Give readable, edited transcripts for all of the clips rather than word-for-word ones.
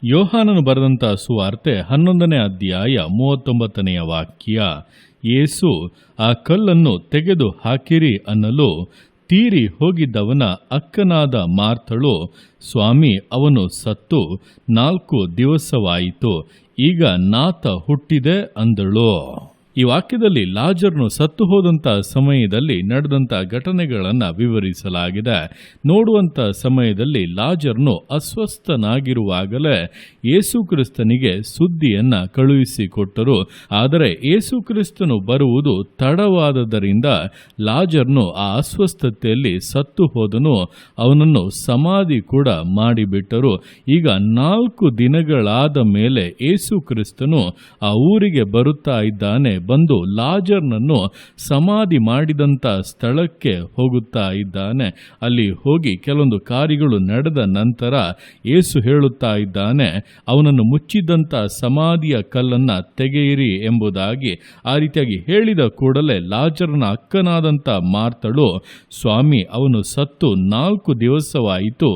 ಯೋಹಾನನು ಬರೆದಂಥ ಸುವಾರ್ತೆ 11ನೇ ಅಧ್ಯಾಯ 39ನೇ ವಾಕ್ಯ. ಯೇಸು ಆ ಕಲ್ಲನ್ನು ತೆಗೆದು ಹಾಕಿರಿ ಅನ್ನಲು ತೀರಿ ಹೋಗಿದ್ದವನ ಅಕ್ಕನಾದ ಮಾರ್ಥಳು, ಸ್ವಾಮಿ, ಅವನು ಸತ್ತು 4 ದಿವಸವಾಯಿತು, ಈಗ ನಾತ ಹುಟ್ಟಿದೆ ಅಂದಳು. ಈ ವಾಕ್ಯದಲ್ಲಿ ಲಾಜರನು ಸತ್ತು ಹೋದಂಥ ಸಮಯದಲ್ಲಿ ನಡೆದಂಥ ಘಟನೆಗಳನ್ನು ವಿವರಿಸಲಾಗಿದೆ. ನೋಡುವಂಥ ಸಮಯದಲ್ಲಿ ಲಾಜರನು ಅಸ್ವಸ್ಥನಾಗಿರುವಾಗಲೇ ಯೇಸು ಕ್ರಿಸ್ತನಿಗೆ ಸುದ್ದಿಯನ್ನು ಕಳುಹಿಸಿಕೊಟ್ಟರು. ಆದರೆ ಯೇಸು ಕ್ರಿಸ್ತನು ಬರುವುದು ತಡವಾದದರಿಂದ ಲಾಜರನು ಆ ಅಸ್ವಸ್ಥತೆಯಲ್ಲಿ ಸತ್ತು ಹೋದನು. ಅವನನ್ನು ಸಮಾಧಿ ಕೂಡ ಮಾಡಿಬಿಟ್ಟರು. ಈಗ 4 ದಿನಗಳಾದ ಮೇಲೆ ಯೇಸು ಕ್ರಿಸ್ತನು ಆ ಊರಿಗೆ ಬರುತ್ತಾ ಇದ್ದಾನೆ. ಬಂದು ಲಾಜರ್ನನ್ನು ಸಮಾಧಿ ಮಾಡಿದಂಥ ಸ್ಥಳಕ್ಕೆ ಹೋಗುತ್ತಾ ಇದ್ದಾನೆ. ಅಲ್ಲಿ ಹೋಗಿ ಕೆಲವೊಂದು ಕಾರ್ಯಗಳು ನಡೆದ ನಂತರ ಯೇಸು ಹೇಳುತ್ತಾ ಇದ್ದಾನೆ, ಅವನನ್ನು ಮುಚ್ಚಿದಂಥ ಸಮಾಧಿಯ ಕಲ್ಲನ್ನು ತೆಗೆಯಿರಿ ಎಂಬುದಾಗಿ. ಆ ರೀತಿಯಾಗಿ ಹೇಳಿದ ಕೂಡಲೇ ಲಾಜರನ ಅಕ್ಕನಾದಂಥ ಮಾರ್ಥಳು, ಸ್ವಾಮಿ, ಅವನು ಸತ್ತು 4 ದಿವಸವಾಯಿತು,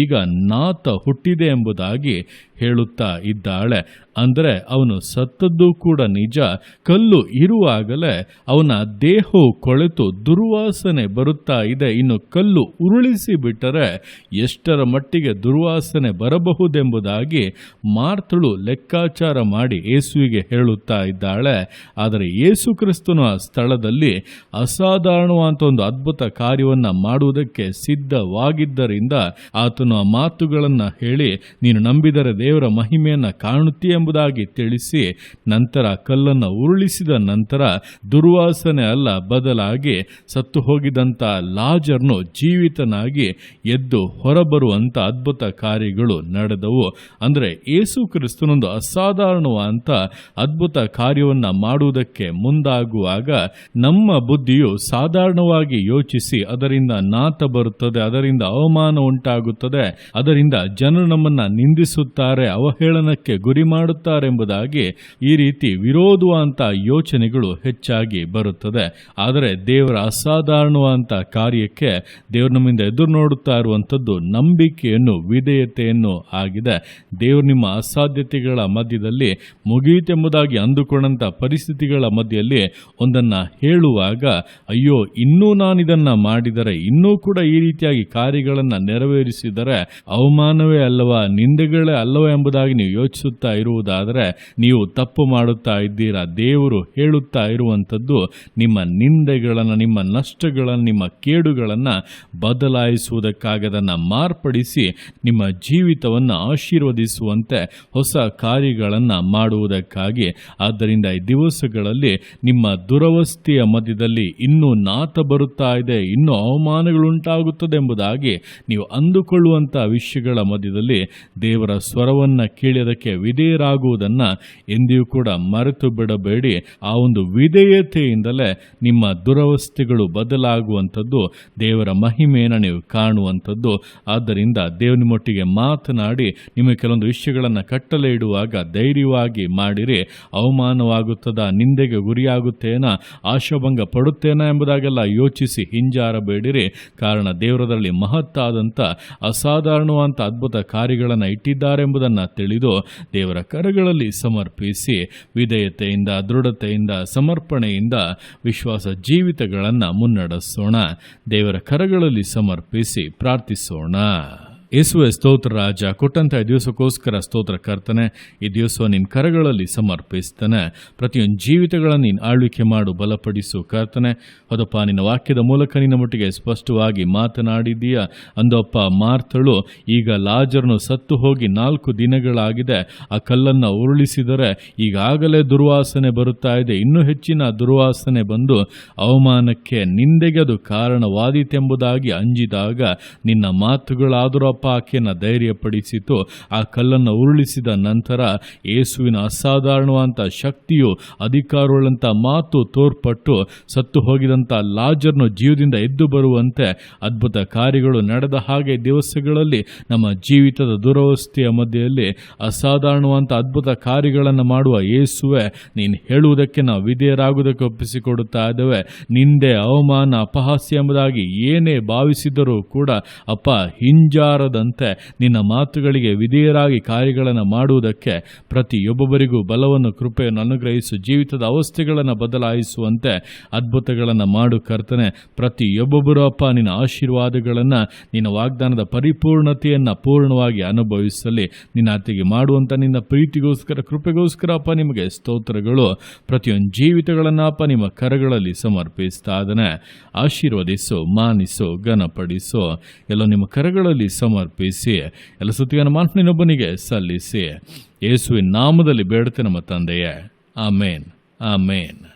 ಈಗ ನಾತ ಹುಟ್ಟಿದೆ ಎಂಬುದಾಗಿ ಹೇಳುತ್ತಾ ಇದ್ದಾಳೆ. ಅಂದರೆ ಅವನು ಸತ್ತದ್ದು ಕೂಡ ನಿಜ. ಕಲ್ಲು ಇರುವಾಗಲೇ ಅವನ ದೇಹವು ಕೊಳೆತು ದುರ್ವಾಸನೆ ಬರುತ್ತಾ ಇದೆ. ಇನ್ನು ಕಲ್ಲು ಉರುಳಿಸಿ ಬಿಟ್ಟರೆ ಎಷ್ಟರ ಮಟ್ಟಿಗೆ ದುರ್ವಾಸನೆ ಬರಬಹುದೆಂಬುದಾಗಿ ಮಾರ್ಥಳು ಲೆಕ್ಕಾಚಾರ ಮಾಡಿ ಯೇಸುವಿಗೆ ಹೇಳುತ್ತಾ ಇದ್ದಾಳೆ. ಆದರೆ ಯೇಸು ಕ್ರಿಸ್ತನು ಆ ಸ್ಥಳದಲ್ಲಿ ಅಸಾಧಾರಣವಾದ ಒಂದು ಅದ್ಭುತ ಕಾರ್ಯವನ್ನು ಮಾಡುವುದಕ್ಕೆ ಸಿದ್ಧವಾಗಿದ್ದರಿಂದ ಆತನು ಆ ಮಾತುಗಳನ್ನು ಹೇಳಿ, ನೀನು ನಂಬಿದರೆ ದೇವರ ಮಹಿಮೆಯನ್ನು ಕಾಣುತ್ತೀ ಎಂಬುದಾಗಿ ತಿಳಿಸಿ ನಂತರ ಕಲ್ಲನ್ನು ಉರುಳಿಸಿದ ನಂತರ ದುರ್ವಾಸನೆ ಅಲ್ಲ, ಬದಲಾಗಿ ಸತ್ತು ಹೋಗಿದಂಥ ಲಾಜರ್ನು ಜೀವಿತನಾಗಿ ಎದ್ದು ಹೊರಬರುವಂಥ ಅದ್ಭುತ ಕಾರ್ಯಗಳು ನಡೆದವು. ಅಂದರೆ ಯೇಸು ಕ್ರಿಸ್ತನೊಂದು ಅಸಾಧಾರಣವಾದಂಥ ಅದ್ಭುತ ಕಾರ್ಯವನ್ನು ಮಾಡುವುದಕ್ಕೆ ಮುಂದಾಗುವಾಗ ನಮ್ಮ ಬುದ್ಧಿಯು ಸಾಧಾರಣವಾಗಿ ಯೋಚಿಸಿ ಅದರಿಂದ ನಾತ ಬರುತ್ತದೆ, ಅದರಿಂದ ಅವಮಾನ ಉಂಟಾಗುತ್ತದೆ, ಅದರಿಂದ ಜನರು ನಮ್ಮನ್ನು ನಿಂದಿಸುತ್ತಾರೆ, ಅವಹೇಳನಕ್ಕೆ ಗುರಿ ಮಾಡುತ್ತಾರೆ ಎಂಬುದಾಗಿ ಈ ರೀತಿ ವಿರೋಧವಂತ ಯೋಚನೆಗಳು ಹೆಚ್ಚಾಗಿ ಬರುತ್ತದೆ. ಆದರೆ ದೇವರ ಅಸಾಧಾರಣವಾದಂಥ ಕಾರ್ಯಕ್ಕೆ ದೇವರು ನಮ್ಮಿಂದ ಎದುರು ನೋಡುತ್ತಾ ಇರುವಂಥದ್ದು ನಂಬಿಕೆಯನ್ನು, ವಿಧೇಯತೆಯನ್ನು ಆಗಿದೆ. ದೇವರು ನಿಮ್ಮ ಅಸಾಧ್ಯತೆಗಳ ಮಧ್ಯದಲ್ಲಿ ಮುಗಿಯಿತೆಂಬುದಾಗಿ ಅಂದುಕೊಂಡಂಥ ಪರಿಸ್ಥಿತಿಗಳ ಮಧ್ಯದಲ್ಲಿ ಒಂದನ್ನು ಹೇಳುವಾಗ, ಅಯ್ಯೋ, ಇನ್ನೂ ನಾನಿದನ್ನು ಮಾಡಿದರೆ, ಇನ್ನೂ ಕೂಡ ಈ ರೀತಿಯಾಗಿ ಕಾರ್ಯಗಳನ್ನು ನೆರವೇರಿಸಿದರೆ ಅವಮಾನವೇ ಅಲ್ಲವಾ, ನಿಂದೆಗಳೇ ಅಲ್ಲವೇ ಎಂಬುದಾಗಿ ನೀವು ಯೋಚಿಸುತ್ತಾ ಇರುವುದಾದರೆ ನೀವು ತಪ್ಪು ಮಾಡುತ್ತಾ ಇದ್ದೀರಾ. ದೇವರು ಹೇಳುತ್ತಾ ಇರುವಂಥದ್ದು ನಿಮ್ಮ ನಿಂದೆಗಳನ್ನು, ನಿಮ್ಮ ನಷ್ಟಗಳನ್ನು, ನಿಮ್ಮ ಕೇಡುಗಳನ್ನು ಬದಲಾಯಿಸುವುದಕ್ಕಾಗದನ್ನು ಮಾರ್ಪಡಿಸಿ ನಿಮ್ಮ ಜೀವಿತವನ್ನು ಆಶೀರ್ವದಿಸುವಂತೆ ಹೊಸ ಕಾರ್ಯಗಳನ್ನು ಮಾಡುವುದಕ್ಕಾಗಿ. ಆದ್ದರಿಂದ ಈ ದಿವಸಗಳಲ್ಲಿ ನಿಮ್ಮ ದುರವಸ್ಥೆಯ ಮಧ್ಯದಲ್ಲಿ ಇನ್ನೂ ನಾತ ಬರುತ್ತಾ ಇದೆ, ಇನ್ನೂ ಅವಮಾನಗಳುಂಟಾಗುತ್ತದೆ ಎಂಬುದಾಗಿ ನೀವು ಅಂದುಕೊಳ್ಳುವಂಥ ವಿಷಯಗಳ ಮಧ್ಯದಲ್ಲಿ ದೇವರ ಸ್ವರವನ್ನು ಕೇಳಿದಕ್ಕೆ ವಿಧೇಯರಾಗುವುದನ್ನು ಎಂದಿಯೂ ಕೂಡ ಮರೆತು ಬಿಡಬೇಡಿ. ಆ ಒಂದು ವಿಧೇಯತೆಯಿಂದಲೇ ನಿಮ್ಮ ದುರವಸ್ಥೆಗಳು ಬದಲಾಗುವಂಥದ್ದು, ದೇವರ ಮಹಿಮೆಯನ್ನು ನೀವು ಕಾಣುವಂಥದ್ದು. ಆದ್ದರಿಂದ ದೇವರ ನಿಮ್ಮೊಟ್ಟಿಗೆ ಮಾತನಾಡಿ ನಿಮಗೆ ಕೆಲವೊಂದು ವಿಷಯಗಳನ್ನು ಕಟ್ಟಲೆ ಇಡುವಾಗ ಧೈರ್ಯವಾಗಿ ಮಾಡಿರಿ. ಅವಮಾನವಾಗುತ್ತದ, ನಿಂದೆಗೆ ಗುರಿಯಾಗುತ್ತೇನಾ, ಆಶಾಭಂಗ ಪಡುತ್ತೇನಾ ಎಂಬುದಾಗೆಲ್ಲ ಯೋಚಿಸಿ ಹಿಂಜಾರಬೇಡಿರಿ. ಕಾರಣ ದೇವರದಲ್ಲಿ ಮಹತ್ತಾದಂಥ ಅಸಾಧಾರಣವಾದಂಥ ಅದ್ಭುತ ಕಾರ್ಯಗಳನ್ನು ಇಟ್ಟಿದ್ದಾರೆ ಎಂಬುದನ್ನು ತಿಳಿದು ದೇವರ ಕರಗಳಲ್ಲಿ ಸಮರ್ಪಿಸಿ ವಿಧೇಯತೆಯಿಂದ, ದೃಢತೆಯಿಂದ, ಸಮರ್ಪಣೆಯಿಂದ ವಿಶ್ವಾಸ ಜೀವಿತಗಳನ್ನು ಮುನ್ನಡೆಸೋಣ. ದೇವರ ಕರಗಳಲ್ಲಿ ಸಮರ್ಪಿಸಿ ಪ್ರಾರ್ಥಿಸೋಣ. ಯೇಸುವೆ, ಸ್ತೋತ್ರ ರಾಜ, ಕೊಟ್ಟಂಥ ಈ ದಿವಸಕ್ಕೋಸ್ಕರ ಸ್ತೋತ್ರ ಕರ್ತನೆ. ಈ ದಿವಸ ನಿನ್ನ ಕರಗಳಲ್ಲಿ ಸಮರ್ಪಿಸ್ತೇನೆ. ಪ್ರತಿಯೊಂದು ಜೀವಿತಗಳನ್ನು ನೀನು ಆಳ್ವಿಕೆ ಮಾಡು, ಬಲಪಡಿಸು ಕರ್ತನೆ. ಹೌದಪ್ಪ, ನಿನ್ನ ವಾಕ್ಯದ ಮೂಲಕ ನಿನ್ನ ಮಟ್ಟಿಗೆ ಸ್ಪಷ್ಟವಾಗಿ ಮಾತನಾಡಿದ್ದೀಯ. ಅಂದಪ್ಪ, ಮಾರ್ಥಳು, ಈಗ ಲಾಜರನು ಸತ್ತು ಹೋಗಿ 4 ದಿನಗಳಾಗಿದೆ, ಆ ಕಲ್ಲನ್ನು ಉರುಳಿಸಿದರೆ ಈಗಾಗಲೇ ದುರ್ವಾಸನೆ ಬರುತ್ತಾ ಇದೆ, ಇನ್ನೂ ಹೆಚ್ಚಿನ ದುರ್ವಾಸನೆ ಬಂದು ಅವಮಾನಕ್ಕೆ, ನಿಂದೆಗೆ ಅದು ಕಾರಣವಾದೀತೆಂಬುದಾಗಿ ಅಂಜಿದಾಗ ನಿನ್ನ ಮಾತುಗಳಾದರೂ ಆಕೆಯನ್ನು ಧೈರ್ಯಪಡಿಸಿತು. ಆ ಕಲ್ಲನ್ನು ಉರುಳಿಸಿದ ನಂತರ ಯೇಸುವಿನ ಅಸಾಧಾರಣವಾದಂಥ ಶಕ್ತಿಯು, ಅಧಿಕಾರವುಳ್ಳಂಥ ಮಾತು ತೋರ್ಪಟ್ಟು ಸತ್ತು ಹೋಗಿದಂಥ ಲಾಜರ್ನು ಜೀವದಿಂದ ಎದ್ದು ಬರುವಂತೆ ಅದ್ಭುತ ಕಾರ್ಯಗಳು ನಡೆದ ಹಾಗೆ ದಿವಸಗಳಲ್ಲಿ ನಮ್ಮ ಜೀವಿತದ ದುರವಸ್ಥೆಯ ಮಧ್ಯೆಯಲ್ಲಿ ಅಸಾಧಾರಣವಾದಂಥ ಅದ್ಭುತ ಕಾರ್ಯಗಳನ್ನು ಮಾಡುವ ಯೇಸುವೆ, ನೀನು ಹೇಳುವುದಕ್ಕೆ ನಾವು ವಿಧೇಯರಾಗುವುದಕ್ಕೆ ಒಪ್ಪಿಸಿಕೊಡುತ್ತಾ ಇದ್ದೇವೆ. ನಿಂದೆ, ಅವಮಾನ, ಅಪಹಾಸ್ಯ ಎಂಬುದಾಗಿ ಏನೇ ಭಾವಿಸಿದರೂ ಕೂಡ ಅಪ್ಪ, ಹಿಂಜಾರ ತಡಬಾರದಂತೆ ನಿನ್ನ ಮಾತುಗಳಿಗೆ ವಿಧೇಯರಾಗಿ ಕಾರ್ಯಗಳನ್ನು ಮಾಡುವುದಕ್ಕೆ ಪ್ರತಿಯೊಬ್ಬೊಬ್ಬರಿಗೂ ಬಲವನ್ನು, ಕೃಪೆಯನ್ನು ಅನುಗ್ರಹಿಸು. ಜೀವಿತದ ಅವಸ್ಥೆಗಳನ್ನು ಬದಲಾಯಿಸುವಂತೆ ಅದ್ಭುತಗಳನ್ನು ಮಾಡು ಕರ್ತನೆ. ಪ್ರತಿಯೊಬ್ಬೊಬ್ಬರು ಅಪ್ಪ ನಿನ್ನ ಆಶೀರ್ವಾದಗಳನ್ನು, ನಿನ್ನ ವಾಗ್ದಾನದ ಪರಿಪೂರ್ಣತೆಯನ್ನು ಪೂರ್ಣವಾಗಿ ಅನುಭವಿಸಲಿ. ನಿನ್ನ ಅತ್ತಿಗೆ ಮಾಡುವಂಥ ನಿನ್ನ ಪ್ರೀತಿಗೋಸ್ಕರ, ಕೃಪೆಗೋಸ್ಕರ ಅಪ್ಪ ನಿಮಗೆ ಸ್ತೋತ್ರಗಳು. ಪ್ರತಿಯೊಂದು ಜೀವಿತಗಳನ್ನು ಅಪ್ಪ ನಿಮ್ಮ ಕರಗಳಲ್ಲಿ ಸಮರ್ಪಿಸ್ತಾ ಅದನ್ನೇ ಆಶೀರ್ವದಿಸು, ಮಾನಿಸು, ಘನಪಡಿಸು. ಎಲ್ಲ ನಿಮ್ಮ ಕರಗಳಲ್ಲಿ ಸಮರ್ಪಿಸಿ ಎಲ್ಲ ಸ್ತುತಿಯನ್ನು ಮಾನವನೊಬ್ಬನಿಗೆ ಸಲ್ಲಿಸಿ ಯೇಸುವಿನ ನಾಮದಲ್ಲಿ ಬೇಡುತ್ತೆ ನಮ್ಮ ತಂದೆಯೇ. ಆಮೇನ್, ಆಮೇನ್.